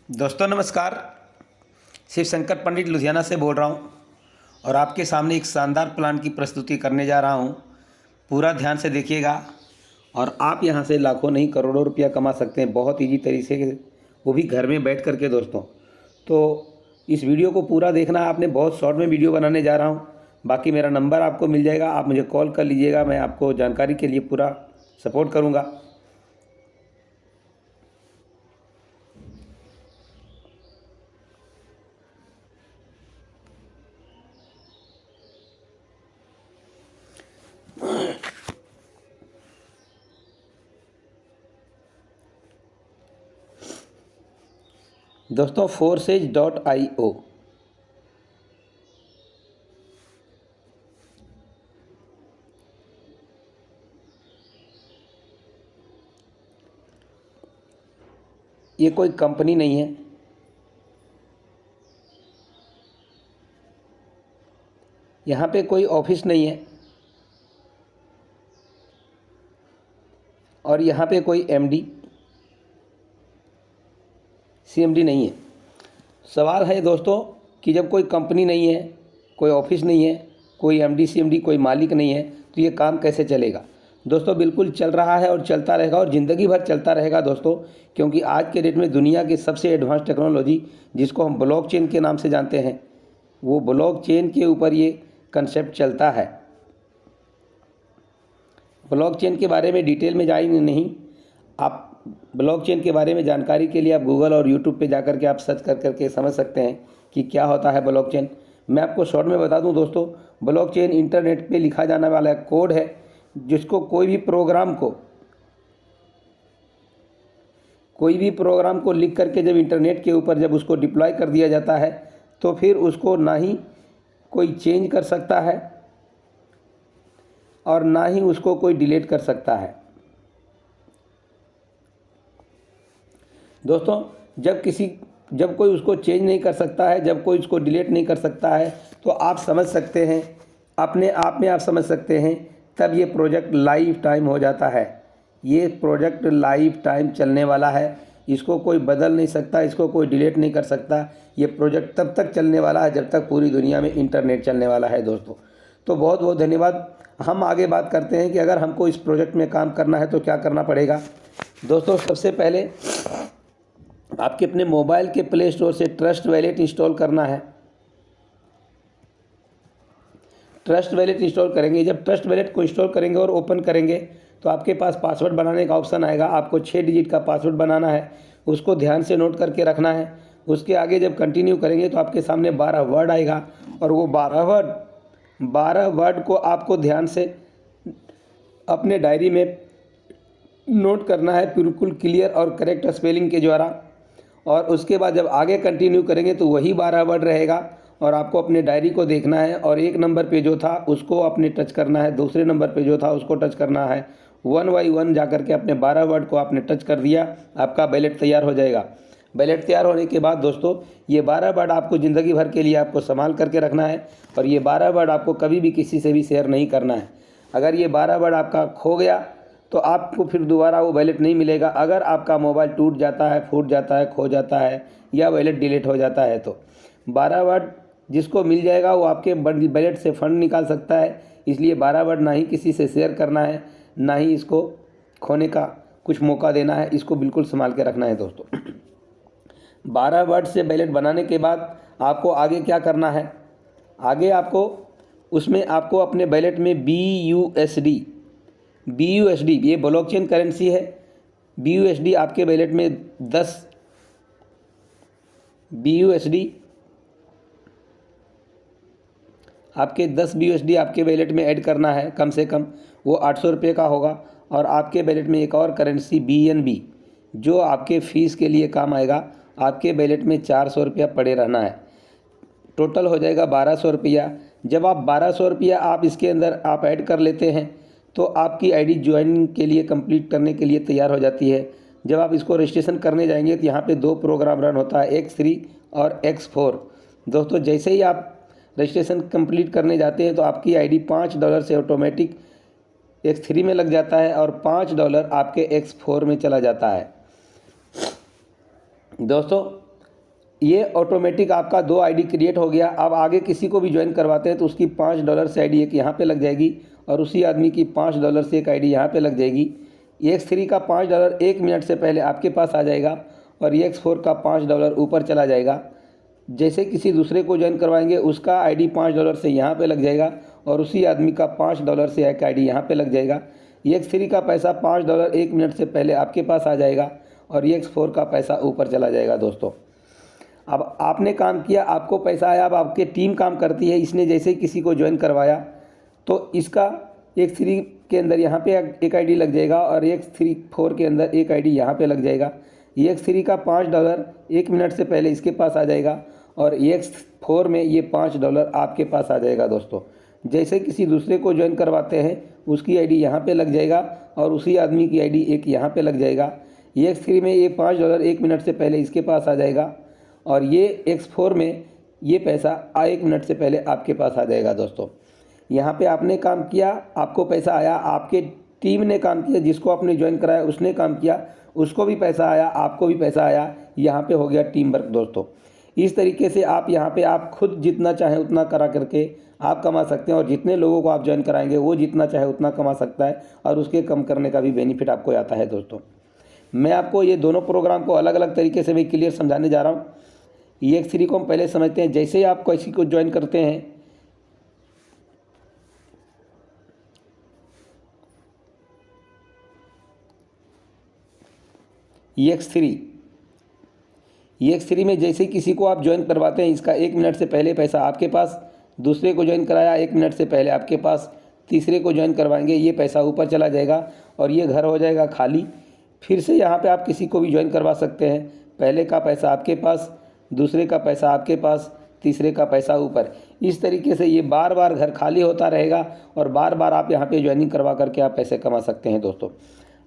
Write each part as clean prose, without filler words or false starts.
दोस्तों नमस्कार। शिव शंकर पंडित लुधियाना से बोल रहा हूँ और आपके सामने एक शानदार प्लान की प्रस्तुति करने जा रहा हूँ। पूरा ध्यान से देखिएगा और आप यहाँ से लाखों नहीं करोड़ों रुपया कमा सकते हैं बहुत ईजी तरीके से, वो भी घर में बैठ करके। दोस्तों तो इस वीडियो को पूरा देखना है आपने। बहुत शॉर्ट में वीडियो बनाने जा रहा हूँ। बाकी मेरा नंबर आपको मिल जाएगा, आप मुझे कॉल कर लीजिएगा। मैं आपको जानकारी के लिए पूरा सपोर्ट करूँगा। दोस्तों forces.io ये कोई कंपनी नहीं है, यहाँ पे कोई ऑफिस नहीं है और यहाँ पे कोई एमडी सीएमडी नहीं है। सवाल है दोस्तों कि जब कोई कंपनी नहीं है, कोई ऑफिस नहीं है, कोई एमडी सीएमडी कोई मालिक नहीं है, तो ये काम कैसे चलेगा। दोस्तों बिल्कुल चल रहा है और चलता रहेगा और ज़िंदगी भर चलता रहेगा दोस्तों, क्योंकि आज के डेट में दुनिया की सबसे एडवांस टेक्नोलॉजी जिसको हम ब्लॉकचेन के नाम से जानते हैं, वो ब्लॉकचेन के ऊपर ये कंसेप्ट चलता है। ब्लॉकचेन के बारे में डिटेल में जाएंगे नहीं। आप ब्लॉकचेन के बारे में जानकारी के लिए आप गूगल और यूट्यूब पे जाकर के आप सर्च कर करके समझ सकते हैं कि क्या होता है ब्लॉकचेन। मैं आपको शॉर्ट में बता दूं दोस्तों, ब्लॉकचेन इंटरनेट पे लिखा जाने वाला कोड है जिसको कोई भी प्रोग्राम को लिख करके जब इंटरनेट के ऊपर जब उसको डिप्लॉय कर दिया जाता है तो फिर उसको ना ही कोई चेंज कर सकता है और ना ही उसको कोई डिलीट कर सकता है। दोस्तों जब कोई उसको चेंज नहीं कर सकता है, जब कोई उसको डिलीट नहीं कर सकता है, तो आप समझ सकते हैं, अपने आप में आप समझ सकते हैं, तब ये प्रोजेक्ट लाइफ टाइम हो जाता है। ये प्रोजेक्ट लाइफ टाइम चलने वाला है, इसको कोई बदल नहीं सकता, इसको कोई डिलीट नहीं कर सकता। ये प्रोजेक्ट तब तक चलने वाला है जब तक पूरी दुनिया में इंटरनेट चलने वाला है दोस्तों। तो बहुत बहुत धन्यवाद। हम आगे बात करते हैं कि अगर हमको इस प्रोजेक्ट में काम करना है तो क्या करना पड़ेगा। दोस्तों सबसे पहले आपके अपने मोबाइल के प्ले स्टोर से ट्रस्ट वैलेट इंस्टॉल करना है। ट्रस्ट वैलेट इंस्टॉल करेंगे, जब ट्रस्ट वैलेट को इंस्टॉल करेंगे और ओपन करेंगे तो आपके पास पासवर्ड बनाने का ऑप्शन आएगा। आपको 6 डिजिट का पासवर्ड बनाना है, उसको ध्यान से नोट करके रखना है। उसके आगे जब कंटिन्यू करेंगे तो आपके सामने 12 वर्ड आएगा और वो 12 वर्ड को आपको ध्यान से अपने डायरी में नोट करना है, बिल्कुल क्लियर और करेक्ट स्पेलिंग के द्वारा। और उसके बाद जब आगे कंटिन्यू करेंगे तो वही 12 वर्ड रहेगा और आपको अपने डायरी को देखना है और एक नंबर पे जो था उसको अपने टच करना है, दूसरे नंबर पे जो था उसको टच करना है। 1 बाई 1 जा कर के अपने 12 वर्ड को आपने टच कर दिया, आपका बैलेट तैयार हो जाएगा। बैलेट तैयार होने के बाद दोस्तों ये 12 वर्ड आपको ज़िंदगी भर के लिए आपको संभाल करके रखना है और ये 12 वर्ड आपको कभी भी किसी से भी शेयर नहीं करना है। अगर ये 12 वर्ड आपका खो गया तो आपको फिर दोबारा वो वैलेट नहीं मिलेगा। अगर आपका मोबाइल टूट जाता है, फूट जाता है, खो जाता है या वैलेट डिलीट हो जाता है तो 12 वर्ड जिसको मिल जाएगा वो आपके वैलेट से फ़ंड निकाल सकता है। इसलिए 12 वर्ड ना ही किसी से शेयर करना है, ना ही इसको खोने का कुछ मौका देना है। इसको बिल्कुल संभाल के रखना है दोस्तों। 12 वर्ड से वैलेट बनाने के बाद आपको आगे क्या करना है, आगे आपको उसमें आपको अपने वैलेट में BUSD ये ब्लॉकचेन करेंसी है। BUSD आपके वैलेट में 10 BUSD आपके 10 BUSD आपके वैलेट में ऐड करना है। कम से कम वो 800 रुपये का होगा। और आपके वैलेट में एक और करेंसी BNB जो आपके फ़ीस के लिए काम आएगा, आपके वैलेट में 400 रुपया पड़े रहना है। टोटल हो जाएगा 1200 रुपया। जब आप 1200 रुपया आप इसके अंदर आप ऐड कर लेते हैं तो आपकी आईडी ज्वाइन के लिए कंप्लीट करने के लिए तैयार हो जाती है। जब आप इसको रजिस्ट्रेशन करने जाएंगे तो यहाँ पे 2 प्रोग्राम रन होता है, X3 और X4। दोस्तों जैसे ही आप रजिस्ट्रेशन कंप्लीट करने जाते हैं तो आपकी आईडी $5 से ऑटोमेटिक X3 में लग जाता है और $5 आपके X4 में चला जाता है। दोस्तों ये ऑटोमेटिक आपका 2 आईडी क्रिएट हो गया। अब आगे किसी को भी ज्वाइन करवाते हैं तो उसकी $5 से आईडी एक यहाँ पे लग जाएगी और उसी आदमी की $5 से एक आईडी यहाँ पे लग जाएगी। EX3 का $5 1 मिनट से पहले आपके पास आ जाएगा और EX4 का $5 ऊपर चला जाएगा। जैसे किसी दूसरे को ज्वाइन करवाएंगे उसका आईडी $5 से यहाँ पे लग जाएगा और उसी आदमी का $5 से एक आईडी यहाँ पे लग जाएगा। EX3 का पैसा $5 1 मिनट से पहले आपके पास आ जाएगा और EX4 का पैसा ऊपर चला जाएगा दोस्तों। अब आपने काम किया, आपको पैसा आया। अब आपकी टीम काम करती है। इसने जैसे ही किसी को ज्वाइन करवाया तो इसका EX3 के अंदर यहाँ पे एक आईडी लग जाएगा और EX4 के अंदर एक आईडी यहाँ पे लग जाएगा। EX3 का $5 1 मिनट से पहले इसके पास आ जाएगा और EX4 में ये $5 आपके पास आ जाएगा दोस्तों। जैसे किसी दूसरे को ज्वाइन करवाते हैं उसकी आईडी यहाँ पे लग जाएगा और उसी आदमी की आईडी एक यहाँ पे लग जाएगा। EX3 में ये $5 1 मिनट से पहले इसके पास आ जाएगा और ये EX4 में ये पैसा 1 मिनट से पहले आपके पास आ जाएगा दोस्तों। यहाँ पे आपने काम किया, आपको पैसा आया। आपके टीम ने काम किया, जिसको आपने ज्वाइन कराया उसने काम किया, उसको भी पैसा आया, आपको भी पैसा आया। यहाँ पे हो गया टीम वर्क दोस्तों। इस तरीके से आप यहाँ पे आप खुद जितना चाहें उतना करा करके आप कमा सकते हैं और जितने लोगों को आप ज्वाइन कराएंगे वो जितना चाहे उतना कमा सकता है और उसके कम करने का भी बेनिफिट आपको आता है दोस्तों। मैं आपको ये दोनों प्रोग्राम को अलग अलग तरीके से मैं क्लियर समझाने जा रहा हूँ। EX3 को हम पहले समझते हैं। जैसे ही आप किसी को ज्वाइन करते हैं EX3 में जैसे ही किसी को आप ज्वाइन करवाते हैं इसका 1 मिनट से पहले पैसा आपके पास, दूसरे को ज्वाइन कराया 1 मिनट से पहले आपके पास, तीसरे को ज्वाइन करवाएंगे ये पैसा ऊपर चला जाएगा और ये घर हो जाएगा खाली। फिर से यहाँ पे आप किसी को भी ज्वाइन करवा सकते हैं। पहले का पैसा आपके पास, दूसरे का पैसा आपके पास, तीसरे का पैसा ऊपर। इस तरीके से ये बार बार घर खाली होता रहेगा और बार बार आप यहाँ पे ज्वाइनिंग करवा करके आप पैसे कमा सकते हैं दोस्तों।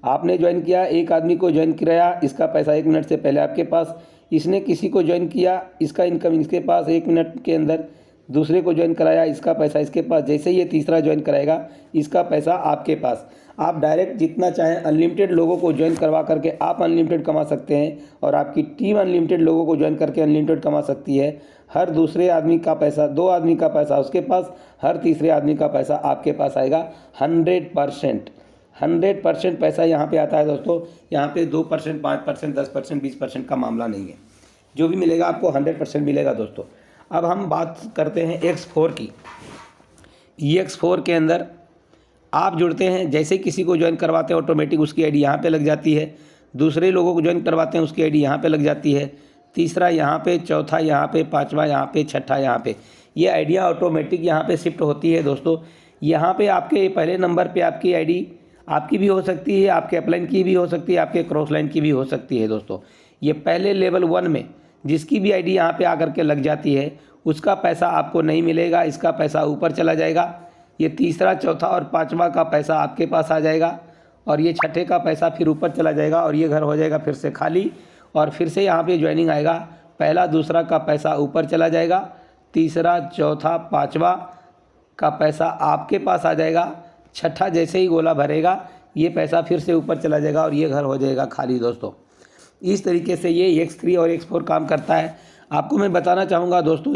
आपने ज्वाइन किया, एक आदमी को ज्वाइन कराया, इसका पैसा 1 मिनट से पहले आपके पास। इसने किसी को ज्वाइन किया, इसका इनकम इसके पास 1 मिनट के अंदर। दूसरे को ज्वाइन कराया, इसका पैसा इसके पास। जैसे ये तीसरा ज्वाइन कराएगा इसका पैसा आपके पास। आप डायरेक्ट जितना चाहें अनलिमिटेड लोगों को ज्वाइन करवा करके आप अनलिमिटेड कमा सकते हैं और आपकी टीम अनलिमिटेड लोगों को ज्वाइन करके अनलिमिटेड कमा सकती है। हर दूसरे आदमी का पैसा, 2 आदमी का पैसा उसके पास, हर तीसरे आदमी का पैसा आपके पास आएगा। 100% पैसा यहाँ पे आता है दोस्तों। यहाँ पे 2%, 5%, 10%, 20% का मामला नहीं है। जो भी मिलेगा आपको 100% मिलेगा दोस्तों। अब हम बात करते हैं EX4 की। EX4 के अंदर आप जुड़ते हैं, जैसे किसी को ज्वाइन करवाते हैं ऑटोमेटिक उसकी आईडी यहाँ पे लग जाती है। दूसरे लोगों को ज्वाइन करवाते हैं उसकी आईडी यहाँ पे लग जाती है। तीसरा यहाँ पे, चौथा यहाँ पे, पांचवा यहाँ पे, छठा यहाँ पे, ये आइडिया ऑटोमेटिक यहाँ पे शिफ्ट होती है दोस्तों। यहाँ पे आपके पहले नंबर पे आपकी आईडी आपकी भी हो सकती है, आपके अपलाइन की भी हो सकती है, आपके क्रॉस लाइन की भी हो सकती है दोस्तों। ये पहले लेवल 1 में जिसकी भी आईडी यहाँ पे आकर के लग जाती है उसका पैसा आपको नहीं मिलेगा, इसका पैसा ऊपर चला जाएगा। ये तीसरा, चौथा और पांचवा का पैसा आपके पास आ जाएगा और ये छठे का पैसा फिर ऊपर चला जाएगा और ये घर हो जाएगा फिर से खाली और फिर से यहाँ पे ज्वाइनिंग आएगा। पहला, दूसरा का पैसा ऊपर चला जाएगा, तीसरा, चौथा, पांचवा का पैसा आपके पास आ जाएगा, छठा जैसे ही गोला भरेगा ये पैसा फिर से ऊपर चला जाएगा और ये घर हो जाएगा खाली दोस्तों। इस तरीके से ये EX3 और EX4 काम करता है। आपको मैं बताना चाहूँगा दोस्तों,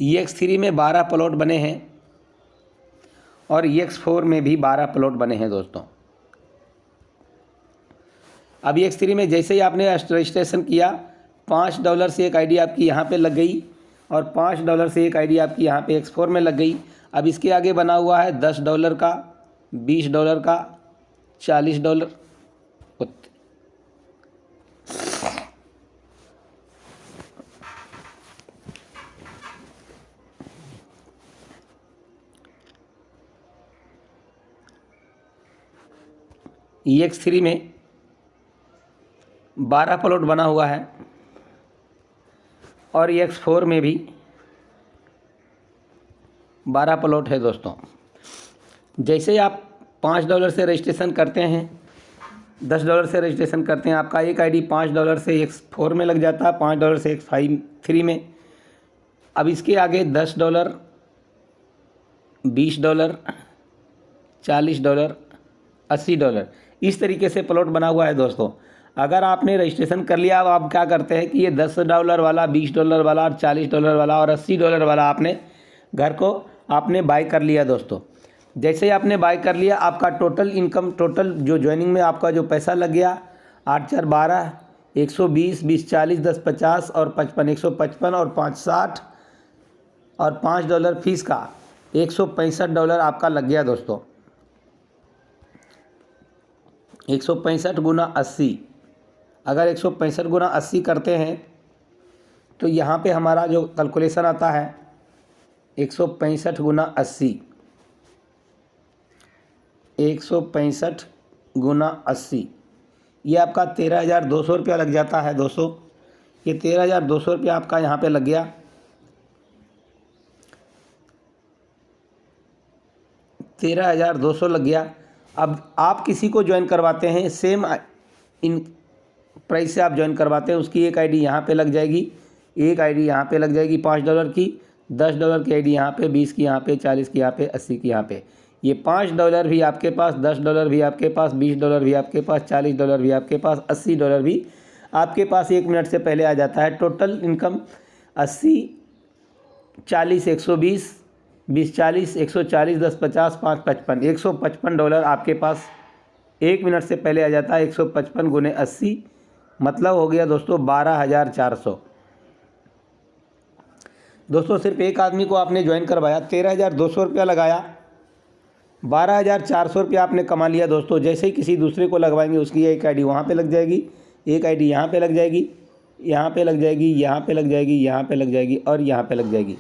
EX3 में 12 प्लॉट बने हैं और EX4 में भी 12 प्लॉट बने हैं दोस्तों। अब EX3 में जैसे ही आपने रजिस्ट्रेशन किया, $5 से एक आईडी आपकी यहाँ पे लग गई और $5 से एक आईडी आपकी यहाँ पे EX4 में लग गई। अब इसके आगे बना हुआ है $10 का, $20 का, $40। EX3 में 12 प्लॉट बना हुआ है और EX4 में भी 12 प्लॉट है दोस्तों। जैसे आप $5 से रजिस्ट्रेशन करते हैं, $10 से रजिस्ट्रेशन करते हैं, आपका एक आईडी $5 से EX4 में लग जाता है, $5 से EX3 में। अब इसके आगे $10, $20, $40, $80 इस तरीके से प्लॉट बना हुआ है दोस्तों। अगर आपने रजिस्ट्रेशन कर लिया, अब आप क्या करते हैं कि ये $10 वाला, $20 वाला और $40 वाला और $80 वाला आपने घर को आपने बाय कर लिया दोस्तों। जैसे ही आपने बाय कर लिया, आपका टोटल इनकम, टोटल जो ज्वाइनिंग में आपका जो पैसा लग गया 8 4 12, 120, 20 40, 10 50 और 55, 155 और 5 60 और $5 फीस का $165 आपका लग गया दोस्तों। 165 गुना 80, अगर 165 गुना 80 करते हैं तो यहाँ पे हमारा जो कैलकुलेशन आता है 165 गुना 80, 165 गुना 80, ये आपका 13,200 रुपया लग जाता है दोस्तों। ये 13,200 रुपया आपका यहाँ पे लग गया। 13,200 लग गया। अब आप किसी को ज्वाइन करवाते हैं, सेम इन प्राइस से आप ज्वाइन करवाते हैं, उसकी एक आईडी यहाँ पे लग जाएगी, एक आईडी यहाँ पे लग जाएगी $5 की, $10 की आईडी यहाँ पे, 20 की यहाँ पे, 40 की यहाँ पे, 80 की यहाँ पे। ये $5 भी आपके पास, $10 भी आपके पास, $20 भी आपके पास, $40 भी आपके पास, $80 भी आपके पास 1 मिनट से पहले आ जाता है। टोटल इनकम 80, 40, 120, 20 40, 140, 10 50, 5 55, $155 आपके पास 1 मिनट से पहले आ जाता है। 155 गुने 80 मतलब हो गया दोस्तों 12,400। दोस्तों सिर्फ एक आदमी को आपने ज्वाइन करवाया, 13,200 रुपया लगाया, 12,400 रुपया आपने कमा लिया दोस्तों। जैसे ही किसी दूसरे को लगवाएंगे, उसकी एक आईडी वहाँ पे लग जाएगी, एक आईडी यहाँ पे लग जाएगी, यहाँ पे लग जाएगी, यहाँ पे लग जाएगी, यहाँ पे लग जाएगी और यहाँ पे लग जाएगी।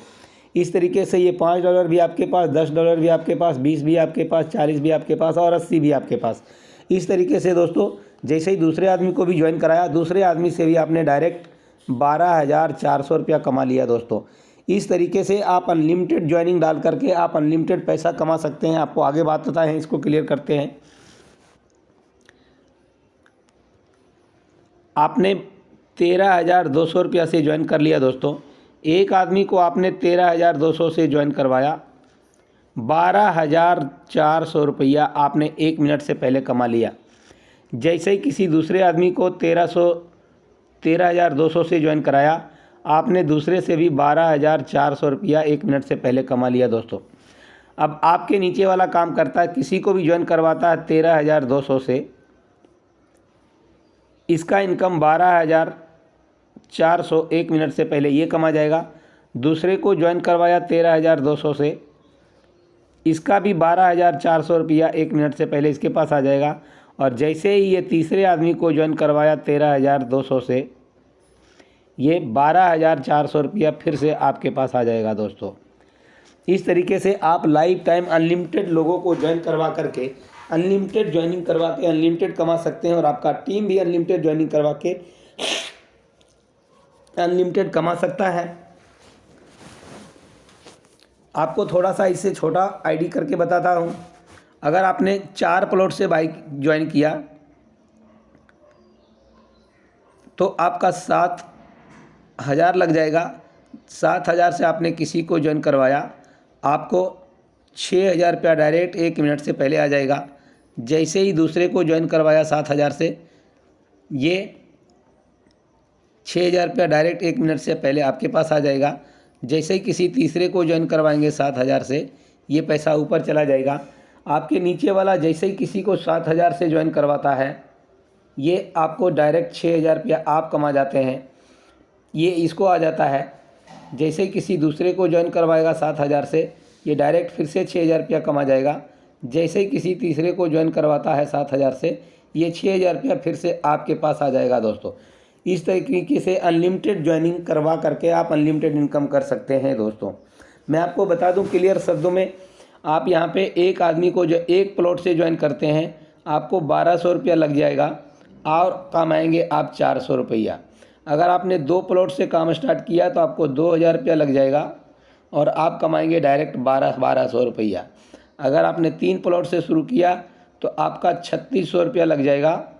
इस तरीके से ये $5 भी आपके पास, $10 भी आपके पास, 20 भी आपके पास, 40 भी आपके पास और 80 भी आपके पास। इस तरीके से दोस्तों जैसे ही दूसरे आदमी को भी ज्वाइन कराया, दूसरे आदमी से भी आपने डायरेक्ट 12,400 रुपया कमा लिया दोस्तों। इस तरीके से आप अनलिमिटेड ज्वाइनिंग डाल करके आप अनलिमिटेड पैसा कमा सकते हैं। आपको आगे बात बताएं, इसको क्लियर करते हैं। आपने 13,200 रुपया से ज्वाइन कर लिया दोस्तों। एक आदमी को आपने 13,200 से ज्वाइन करवाया, 12,400 रुपया आपने 1 मिनट से पहले कमा लिया। जैसे ही किसी दूसरे आदमी को 13,200 से ज्वाइन कराया, आपने दूसरे से भी 12,400 रुपया 1 मिनट से पहले कमा लिया दोस्तों। अब आपके नीचे वाला काम करता है, किसी को भी ज्वाइन करवाता है 13,200 से, इसका इनकम 12,400 1 मिनट से पहले ये कमा जाएगा। दूसरे को ज्वाइन करवाया 13,200 से, इसका भी 12,400 रुपया 1 मिनट से पहले इसके पास आ जाएगा। और जैसे ही ये तीसरे आदमी को ज्वाइन करवाया 13,200 से, ये 12,400 रुपया फिर से आपके पास आ जाएगा दोस्तों। इस तरीके से आप लाइफ टाइम अनलिमिटेड लोगों को ज्वाइन करवा करके, अनलिमिटेड ज्वाइनिंग करवा के अनलिमिटेड कमा सकते हैं। और आपका टीम भी अनलिमिटेड ज्वाइनिंग करवा के अनलिमिटेड कमा सकता है। आपको थोड़ा सा इससे छोटा आईडी करके बताता हूँ। अगर आपने 4 प्लॉट से बाइक ज्वाइन किया तो आपका 7,000 लग जाएगा। 7,000 से आपने किसी को ज्वाइन करवाया, आपको 6,000 रुपया डायरेक्ट 1 मिनट से पहले आ जाएगा। जैसे ही दूसरे को ज्वाइन करवाया 7,000 से, ये 6,000 रुपया डायरेक्ट 1 मिनट से पहले आपके पास आ जाएगा। जैसे ही किसी तीसरे को ज्वाइन करवाएंगे 7,000 से, ये पैसा ऊपर चला जाएगा। आपके नीचे वाला जैसे ही किसी को 7,000 से ज्वाइन करवाता है, ये आपको डायरेक्ट 6,000 रुपया आप कमा जाते हैं, ये इसको आ जाता है। जैसे ही किसी दूसरे को ज्वाइन करवाएगा 7,000 से, ये डायरेक्ट फिर से 6,000 रुपया कमा जाएगा। जैसे ही किसी तीसरे को ज्वाइन करवाता है 7,000 से, ये 6,000 रुपया फिर से आपके पास आ जाएगा दोस्तों। इस तरीके से अनलिमिटेड ज्वाइनिंग करवा करके आप अनलिमिटेड इनकम कर सकते हैं दोस्तों। मैं आपको बता दूं क्लियर शब्दों में, आप यहाँ पे एक आदमी को जो एक प्लॉट से ज्वाइन करते हैं, आपको 1,200 रुपया लग जाएगा और कमाएंगे आप 400 रुपया। अगर आपने 2 प्लॉट से काम स्टार्ट किया तो आपको 2,000 रुपया लग जाएगा और आप कमाएंगे डायरेक्ट 1,200 रुपया। अगर आपने 3 प्लॉट से शुरू किया तो आपका 3,600 रुपया लग जाएगा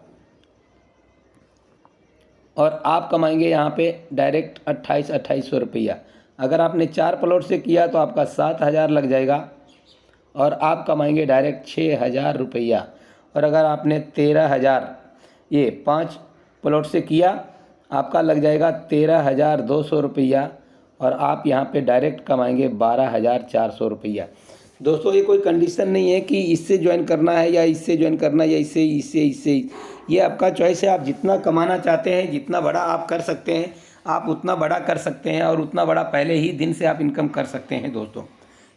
और आप कमाएंगे यहाँ पे डायरेक्ट 2,800 रुपया। अगर आपने 4 प्लॉट से किया तो आपका 7,000 लग जाएगा और आप कमाएंगे डायरेक्ट 6,000 रुपया। और अगर आपने 13,000 ये 5 प्लॉट से किया, आपका लग जाएगा 13,200 रुपया और आप यहाँ पे डायरेक्ट कमाएंगे 12,400 रुपया। दोस्तों ये कोई कंडीशन नहीं है कि इससे ज्वाइन करना है या इससे ज्वाइन करना है या इससे, ये आपका चॉइस है। आप जितना कमाना चाहते हैं, जितना बड़ा आप कर सकते हैं, आप उतना बड़ा कर सकते हैं और उतना बड़ा पहले ही दिन से आप इनकम कर सकते हैं। दोस्तों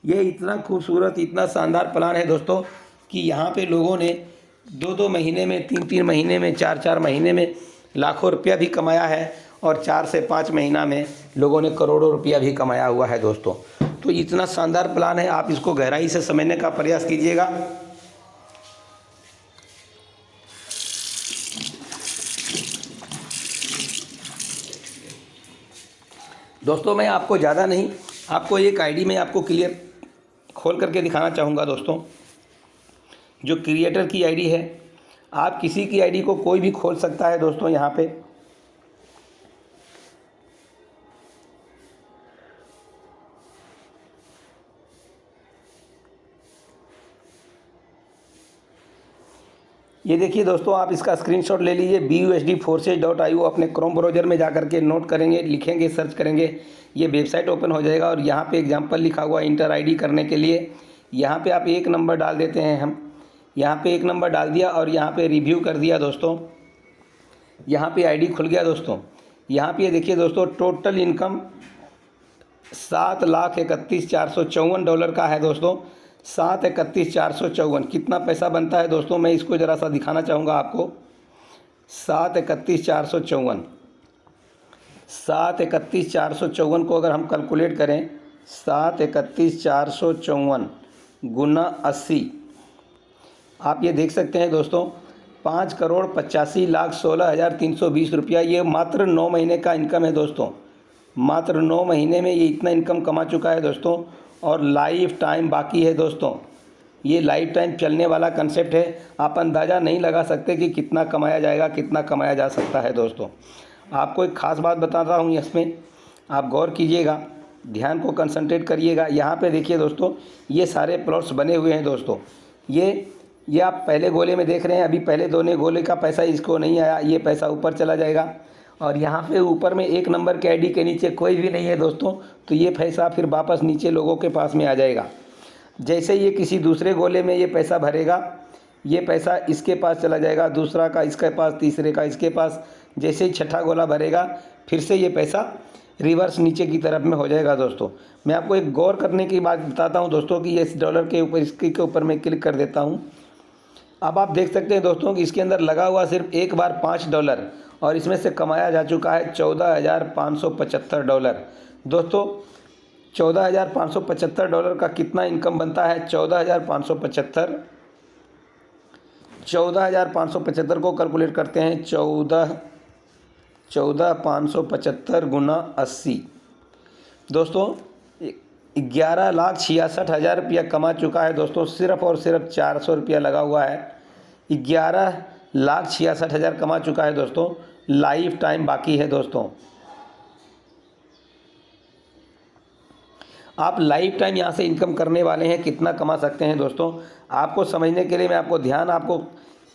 ये इतना खूबसूरत, इतना शानदार प्लान है दोस्तों कि यहाँ पे लोगों ने 2-2 महीने में, 3-3 महीने में, 4-4 महीने में लाखों रुपया भी कमाया है और 4 से 5 महीना में लोगों ने करोड़ों रुपया भी कमाया हुआ है। दोस्तों तो इतना शानदार प्लान है, आप इसको गहराई से समझने का प्रयास कीजिएगा। दोस्तों मैं आपको ज़्यादा नहीं, आपको एक आईडी में आपको क्लियर खोल करके दिखाना चाहूँगा। दोस्तों जो क्रिएटर की आईडी है, आप किसी की आईडी को कोई भी खोल सकता है। दोस्तों यहाँ पे ये देखिए दोस्तों, आप इसका स्क्रीनशॉट ले लीजिए। busdforces.io अपने क्रोम ब्राउज़र में जा करके नोट करेंगे, लिखेंगे, सर्च करेंगे, ये वेबसाइट ओपन हो जाएगा और यहाँ पे एग्जांपल लिखा हुआ इंटर आईडी करने के लिए यहाँ पे आप 1 नंबर डाल देते हैं। हम यहाँ पे 1 नंबर डाल दिया और यहाँ पे रिव्यू कर दिया। दोस्तों यहाँ पे आईडी खुल गया। दोस्तों यहाँ पे देखिए दोस्तों, टोटल इनकम $7,31,454 का है। दोस्तों 7,31,454 कितना पैसा बनता है दोस्तों, मैं इसको ज़रा सा दिखाना चाहूँगा आपको। 7,31,454 7,31,454 को अगर हम कैलकुलेट करें, 7,31,454 गुना 80, आप ये देख सकते हैं दोस्तों 5,85,16,320 रुपया। ये मात्र 9 महीने का इनकम है। दोस्तों मात्र 9 महीने में ये इतना इनकम कमा चुका है दोस्तों, और लाइफ टाइम बाकी है। दोस्तों ये लाइफ टाइम चलने वाला कंसेप्ट है, आप अंदाज़ा नहीं लगा सकते कि कितना कमाया जाएगा, कितना कमाया जा सकता है। दोस्तों आपको एक ख़ास बात बताता हूँ, इसमें आप गौर कीजिएगा, ध्यान को कंसंट्रेट करिएगा। यहाँ पे देखिए दोस्तों, ये सारे प्लॉट्स बने हुए हैं। दोस्तों ये आप पहले गोले में देख रहे हैं, अभी पहले दोनों गोले का पैसा इसको नहीं आया, ये पैसा ऊपर चला जाएगा। और यहाँ पे ऊपर में 1 नंबर के आईडी के नीचे कोई भी नहीं है दोस्तों, तो ये पैसा फिर वापस नीचे लोगों के पास में आ जाएगा। जैसे ये किसी दूसरे गोले में ये पैसा भरेगा, ये पैसा इसके पास चला जाएगा, दूसरा का इसके पास, तीसरे का इसके पास। जैसे ही छठा गोला भरेगा, फिर से ये पैसा रिवर्स नीचे की तरफ में हो जाएगा। दोस्तों मैं आपको एक गौर करने की बात बताता हूँ दोस्तों कि ये इस डॉलर के ऊपर, इसके ऊपर मैं क्लिक कर देता हूँ। अब आप देख सकते हैं दोस्तों कि इसके अंदर लगा हुआ सिर्फ एक बार $5 और इसमें से कमाया जा चुका है $14,575। दोस्तों $14,575 का कितना इनकम बनता है? 14,575 को कैलकुलेट करते हैं। 14,575 गुना 80, दोस्तों 11,66,000 रुपया कमा चुका है। दोस्तों सिर्फ़ और सिर्फ 400 रुपया लगा हुआ है, 11,66,000 कमा चुका है। दोस्तों लाइफ टाइम बाकी है। दोस्तों आप लाइफ टाइम यहाँ से इनकम करने वाले हैं, कितना कमा सकते हैं। दोस्तों आपको समझने के लिए, मैं आपको ध्यान आपको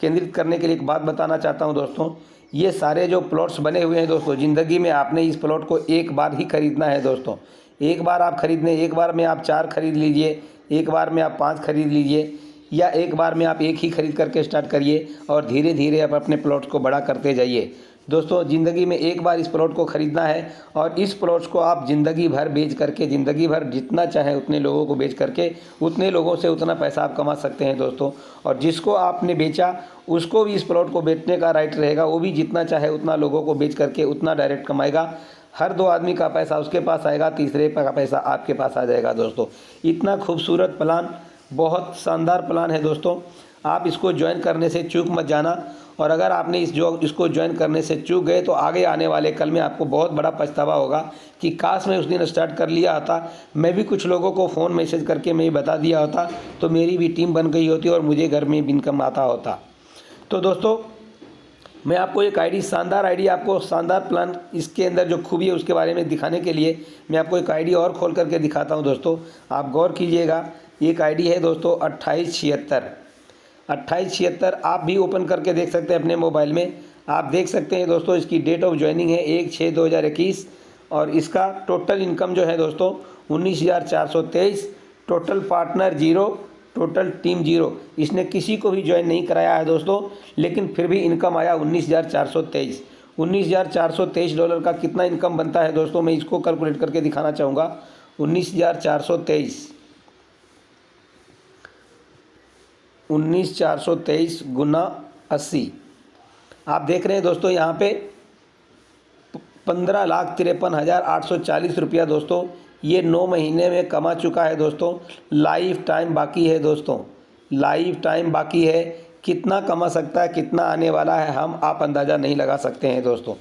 केंद्रित करने के लिए एक बात बताना चाहता हूँ। दोस्तों ये सारे जो प्लॉट्स बने हुए हैं दोस्तों, ज़िंदगी में आपने इस प्लॉट को एक बार ही खरीदना है। दोस्तों एक बार आप खरीदने, एक बार में आप 4 खरीद लीजिए, एक बार में आप 5 खरीद लीजिए, या एक बार में आप एक ही खरीद करके स्टार्ट करिए और धीरे धीरे आप अपने प्लॉट्स को बड़ा करते जाइए। दोस्तों ज़िंदगी में एक बार इस प्लॉट को ख़रीदना है और इस प्लॉट्स को आप ज़िंदगी भर बेच करके, ज़िंदगी भर जितना चाहे उतने लोगों को बेच करके, उतने लोगों से उतना पैसा आप कमा सकते हैं। दोस्तों और जिसको आपने बेचा उसको भी इस प्लॉट को बेचने का राइट रहेगा, वो भी जितना चाहे उतना लोगों को बेच करके उतना डायरेक्ट कमाएगा। हर 2 आदमी का पैसा उसके पास आएगा, तीसरे का पैसा आपके पास आ जाएगा। दोस्तों इतना खूबसूरत प्लान, बहुत शानदार प्लान है। दोस्तों आप इसको ज्वाइन करने से चूक मत जाना, और अगर आपने इसको ज्वाइन करने से चूक गए तो आगे आने वाले कल में आपको बहुत बड़ा पछतावा होगा कि काश मैं उस दिन स्टार्ट कर लिया होता, मैं भी कुछ लोगों को फ़ोन मैसेज करके मैं बता दिया होता, तो मेरी भी टीम बन गई होती और मुझे घर में इनकम आता होता। तो दोस्तों मैं आपको एक आईडी, शानदार आईडी, आपको शानदार प्लान इसके अंदर जो खूबी है उसके बारे में दिखाने के लिए मैं आपको एक आईडी और खोल करके दिखाता हूं। दोस्तों आप गौर कीजिएगा, एक आईडी है दोस्तों 2876। आप भी ओपन करके देख सकते हैं अपने मोबाइल में। आप देख सकते हैं दोस्तों, इसकी डेट ऑफ ज्वाइनिंग है 1/6/2021 और इसका टोटल इनकम जो है दोस्तों 19,423, टोटल पार्टनर 0, टोटल टीम 0। इसने किसी को भी ज्वाइन नहीं कराया है दोस्तों, लेकिन फिर भी इनकम आया 19,423। $19,423 का कितना इनकम बनता है दोस्तों, मैं इसको कैलकुलेट करके दिखाना चाहूँगा। 19,423 गुना 80। आप देख रहे हैं दोस्तों यहाँ पे 15,53,840 रुपया दोस्तों ये 9 महीने में कमा चुका है दोस्तों। लाइफ टाइम बाकी है दोस्तों, लाइफ टाइम बाकी है। कितना कमा सकता है, कितना आने वाला है, हम आप अंदाज़ा नहीं लगा सकते हैं दोस्तों।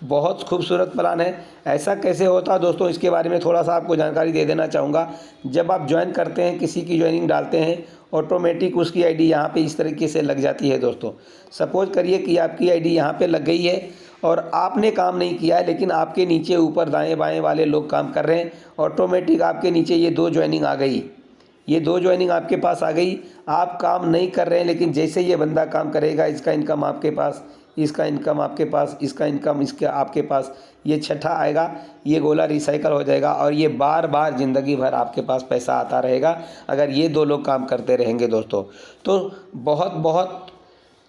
बहुत खूबसूरत प्लान है। ऐसा कैसे होता है दोस्तों, इसके बारे में थोड़ा सा आपको जानकारी दे देना चाहूँगा। जब आप ज्वाइन करते हैं, किसी की ज्वाइनिंग डालते हैं, ऑटोमेटिक उसकी आईडी यहाँ पे इस तरीके से लग जाती है दोस्तों। सपोज करिए कि आपकी आईडी यहाँ पे लग गई है और आपने काम नहीं किया है, लेकिन आपके नीचे ऊपर दाएं बाएं वाले लोग काम कर रहे हैं। ऑटोमेटिक आपके नीचे ये 2 ज्वाइनिंग आ गई, ये 2 ज्वाइनिंग आपके पास आ गई। आप काम नहीं कर रहे हैं, लेकिन जैसे ये बंदा काम करेगा, इसका इनकम आपके पास, इसका इनकम आपके पास, इसका इनकम इसके आपके पास, ये छठा आएगा। ये गोला रिसाइकल हो जाएगा और ये बार बार ज़िंदगी भर आपके पास पैसा आता रहेगा अगर ये 2 लोग काम करते रहेंगे दोस्तों। तो बहुत बहुत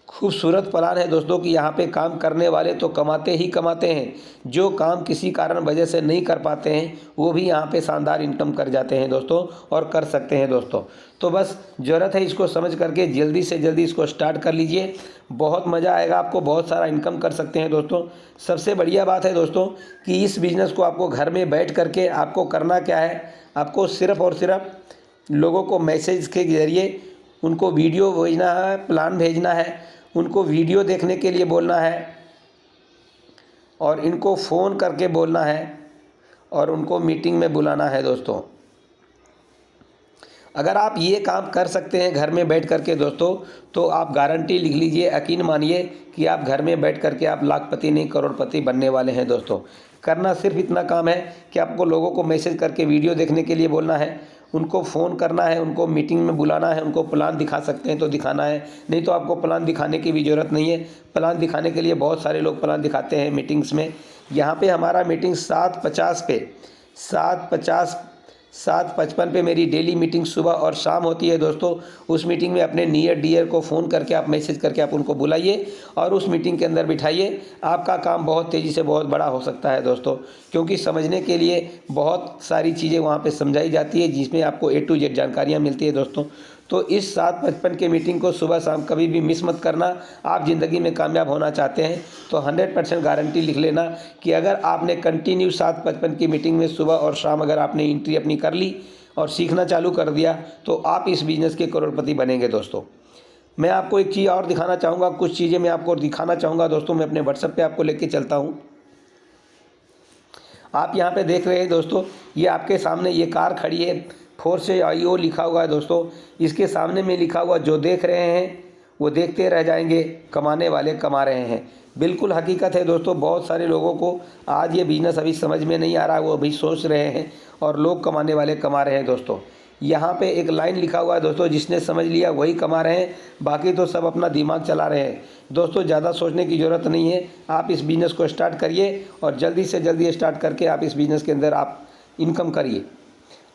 खूबसूरत प्लान है दोस्तों कि यहाँ पे काम करने वाले तो कमाते ही कमाते हैं, जो काम किसी कारण वजह से नहीं कर पाते हैं वो भी यहाँ पे शानदार इनकम कर जाते हैं दोस्तों, और कर सकते हैं दोस्तों। तो बस ज़रूरत है इसको समझ करके जल्दी से जल्दी इसको स्टार्ट कर लीजिए। बहुत मज़ा आएगा आपको, बहुत सारा इनकम कर सकते हैं दोस्तों। सबसे बढ़िया बात है दोस्तों कि इस बिज़नेस को आपको घर में बैठ करके आपको करना क्या है, आपको सिर्फ़ और सिर्फ लोगों को मैसेज के ज़रिए उनको वीडियो भेजना है, प्लान भेजना है, उनको वीडियो देखने के लिए बोलना है और इनको फ़ोन करके बोलना है और उनको मीटिंग में बुलाना है दोस्तों। अगर आप ये काम कर सकते हैं घर में बैठ करके दोस्तों, तो आप गारंटी लिख लीजिए, यकीन मानिए कि आप घर में बैठ करके आप लाखपति नहीं करोड़पति बनने वाले हैं दोस्तों। करना सिर्फ इतना काम है कि आपको लोगों को मैसेज करके वीडियो देखने के लिए बोलना है, उनको फ़ोन करना है, उनको मीटिंग में बुलाना है, उनको प्लान दिखा सकते हैं तो दिखाना है, नहीं तो आपको प्लान दिखाने की भी ज़रूरत नहीं है। प्लान दिखाने के लिए बहुत सारे लोग प्लान दिखाते हैं मीटिंग्स में। यहाँ पे हमारा मीटिंग 7:50 पे 7:55 पे मेरी डेली मीटिंग सुबह और शाम होती है दोस्तों। उस मीटिंग में अपने नियर डियर को फ़ोन करके आप मैसेज करके आप उनको बुलाइए और उस मीटिंग के अंदर बिठाइए। आपका काम बहुत तेज़ी से बहुत बड़ा हो सकता है दोस्तों, क्योंकि समझने के लिए बहुत सारी चीज़ें वहाँ पे समझाई जाती है, जिसमें आपको A to Z जानकारियाँ मिलती है दोस्तों। तो इस 7:55 के मीटिंग को सुबह शाम कभी भी मिस मत करना। आप ज़िंदगी में कामयाब होना चाहते हैं तो 100% गारंटी लिख लेना कि अगर आपने कंटिन्यू 7:55 की मीटिंग में सुबह और शाम अगर आपने एंट्री अपनी कर ली और सीखना चालू कर दिया तो आप इस बिज़नेस के करोड़पति बनेंगे दोस्तों। मैं आपको एक चीज़ और दिखाना चाहूँगा, कुछ चीज़ें मैं आपको दिखाना चाहूँगा दोस्तों। मैं अपने व्हाट्सएप पे आपको लेके चलता हूँ। आप यहाँ पे देख रहे हैं दोस्तों, ये आपके सामने ये कार खड़ी है, फोर्से IO लिखा हुआ है दोस्तों। इसके सामने में लिखा हुआ, जो देख रहे हैं वो देखते रह जाएंगे, कमाने वाले कमा रहे हैं। बिल्कुल हकीकत है दोस्तों। बहुत सारे लोगों को आज ये बिज़नेस अभी समझ में नहीं आ रहा है, वो अभी सोच रहे हैं, और लोग कमाने वाले कमा रहे हैं दोस्तों। यहाँ पे एक लाइन लिखा हुआ है दोस्तों, जिसने समझ लिया वही कमा रहे हैं, बाकी तो सब अपना दिमाग चला रहे हैं दोस्तों। ज़्यादा सोचने की ज़रूरत नहीं है। आप इस बिज़नेस को स्टार्ट करिए और जल्दी से जल्दी स्टार्ट करके आप इस बिज़नेस के अंदर आप इनकम करिए।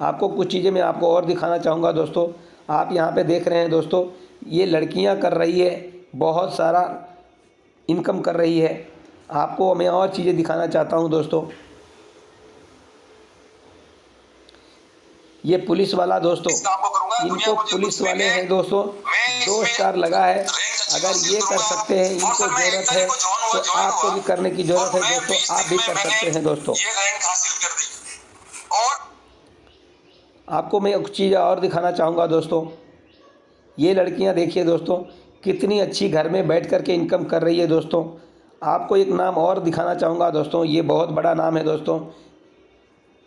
आपको कुछ चीज़ें मैं आपको और दिखाना चाहूँगा दोस्तों। आप यहाँ पे देख रहे हैं दोस्तों, ये लड़कियाँ कर रही है, बहुत सारा इनकम कर रही है। आपको मैं और चीज़ें दिखाना चाहता हूँ दोस्तों। ये पुलिस वाला दोस्तों, इनको पुलिस वाले हैं दोस्तों, 2 स्टार लगा है। अगर ये कर सकते हैं, इनको ज़रूरत है तो आपको भी करने की ज़रूरत है दोस्तों। आप भी कर सकते हैं दोस्तों। आपको मैं एक चीज़ और दिखाना चाहूँगा दोस्तों। ये लड़कियाँ देखिए दोस्तों, कितनी अच्छी घर में बैठ कर के इनकम कर रही है दोस्तों। आपको एक नाम और दिखाना चाहूँगा दोस्तों, ये बहुत बड़ा नाम है दोस्तों।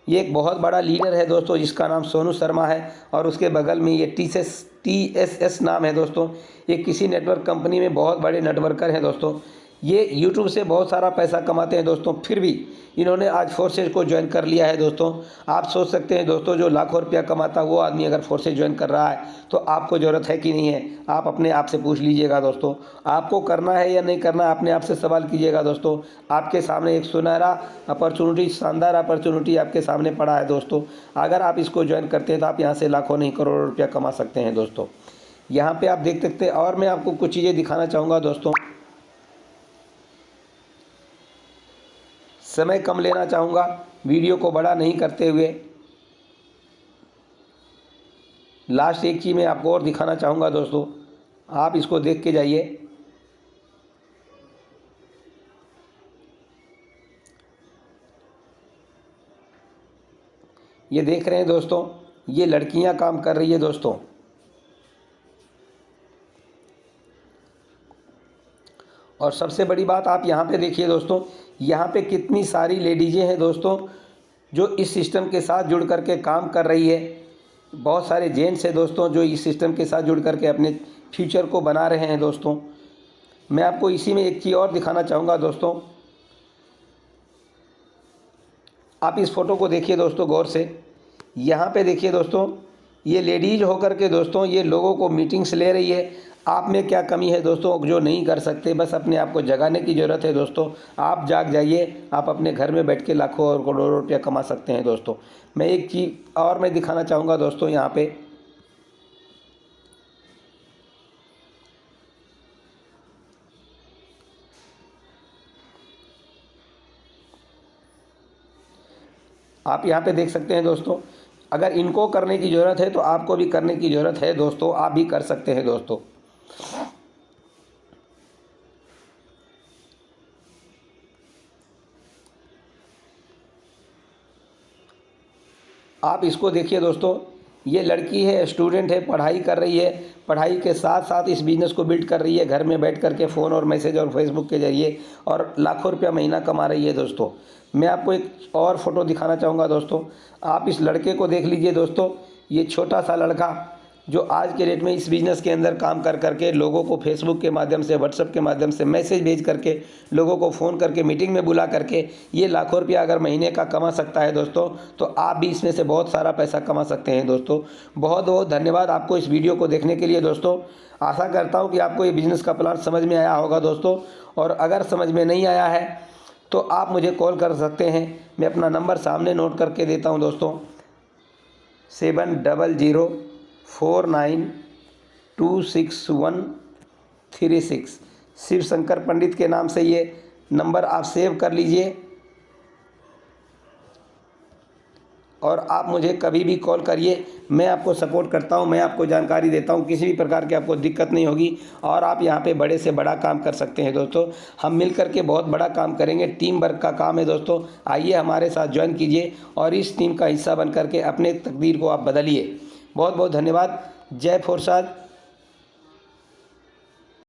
ये एक बहुत बड़ा लीडर है दोस्तों, जिसका नाम सोनू शर्मा है, और उसके बगल में ये TSS नाम है दोस्तों। ये किसी नेटवर्क कंपनी में बहुत बड़े नेटवर्कर हैं दोस्तों। ये यूट्यूब से बहुत सारा पैसा कमाते हैं दोस्तों, फिर भी इन्होंने आज फोर्सेज को ज्वाइन कर लिया है दोस्तों। आप सोच सकते हैं दोस्तों, जो लाखों रुपया कमाता वो आदमी अगर फोर्सेज ज्वाइन कर रहा है तो आपको ज़रूरत है कि नहीं है, आप अपने आप से पूछ लीजिएगा दोस्तों। आपको करना है या नहीं करना, अपने आप से सवाल कीजिएगा दोस्तों। आपके सामने एक सुनहरा अपॉर्चुनिटी, शानदार अपॉर्चुनिटी आपके सामने पड़ा है दोस्तों। अगर आप इसको ज्वाइन करते हैं तो आप यहाँ से लाखों नहीं करोड़ों रुपया कमा सकते हैं दोस्तों। यहाँ पे आप देख सकते हैं, और मैं आपको कुछ चीज़ें दिखाना चाहूँगा दोस्तों। समय कम लेना चाहूँगा, वीडियो को बड़ा नहीं करते हुए। लास्ट एक चीज़ मैं आपको और दिखाना चाहूँगा दोस्तों, आप इसको देख के जाइए। ये देख रहे हैं दोस्तों, ये लड़कियां काम कर रही है दोस्तों। और सबसे बड़ी बात आप यहाँ पे देखिए दोस्तों, यहाँ पे कितनी सारी लेडीज़ें हैं दोस्तों जो इस सिस्टम के साथ जुड़ कर के काम कर रही है। बहुत सारे जेंट्स हैं दोस्तों जो इस सिस्टम के साथ जुड़ कर के अपने फ्यूचर को बना रहे हैं दोस्तों। मैं आपको इसी में एक चीज़ और दिखाना चाहूँगा दोस्तों। आप इस फ़ोटो को देखिए दोस्तों गौर से। यहाँ पे देखिए दोस्तों, ये लेडीज़ होकर के दोस्तों ये लोगों को मीटिंग्स ले रही है। आप में क्या कमी है दोस्तों जो नहीं कर सकते? बस अपने आप को जगाने की ज़रूरत है दोस्तों। आप जाग जाइए, आप अपने घर में बैठ के लाखों और करोड़ों रुपया कमा सकते हैं दोस्तों। मैं एक चीज़ और मैं दिखाना चाहूँगा दोस्तों, यहाँ पे आप यहाँ पे देख सकते हैं दोस्तों। अगर इनको करने की ज़रूरत है तो आपको भी करने की ज़रूरत है दोस्तों, आप भी कर सकते हैं दोस्तों। आप इसको देखिए दोस्तों, ये लड़की है, स्टूडेंट है, पढ़ाई कर रही है, पढ़ाई के साथ साथ इस बिज़नेस को बिल्ड कर रही है, घर में बैठ कर के फ़ोन और मैसेज और फेसबुक के ज़रिए, और लाखों रुपया महीना कमा रही है दोस्तों। मैं आपको एक और फ़ोटो दिखाना चाहूँगा दोस्तों। आप इस लड़के को देख लीजिए दोस्तों। ये छोटा सा लड़का जो आज के डेट में इस बिज़नेस के अंदर काम कर करके लोगों को फेसबुक के माध्यम से, व्हाट्सएप के माध्यम से मैसेज भेज करके, लोगों को फ़ोन करके, मीटिंग में बुला करके ये लाखों रुपया अगर महीने का कमा सकता है दोस्तों, तो आप भी इसमें से बहुत सारा पैसा कमा सकते हैं दोस्तों। बहुत बहुत धन्यवाद आपको इस वीडियो को देखने के लिए दोस्तों। आशा करता हूँ कि आपको ये बिज़नेस का प्लान समझ में आया होगा दोस्तों। और अगर समझ में नहीं आया है तो आप मुझे कॉल कर सकते हैं। मैं अपना नंबर सामने नोट करके देता हूँ दोस्तों, 700049266136। शिव शंकर पंडित के नाम से ये नंबर आप सेव कर लीजिए, और आप मुझे कभी भी कॉल करिए। मैं आपको सपोर्ट करता हूं, मैं आपको जानकारी देता हूं, किसी भी प्रकार की आपको दिक्कत नहीं होगी, और आप यहां पे बड़े से बड़ा काम कर सकते हैं दोस्तों। हम मिल कर के बहुत बड़ा काम करेंगे, टीम वर्क का काम है दोस्तों। आइए हमारे साथ ज्वाइन कीजिए और इस टीम का हिस्सा बन करके अपने तकदीर को आप बदलिए। बहुत बहुत धन्यवाद। जय फोरसाद।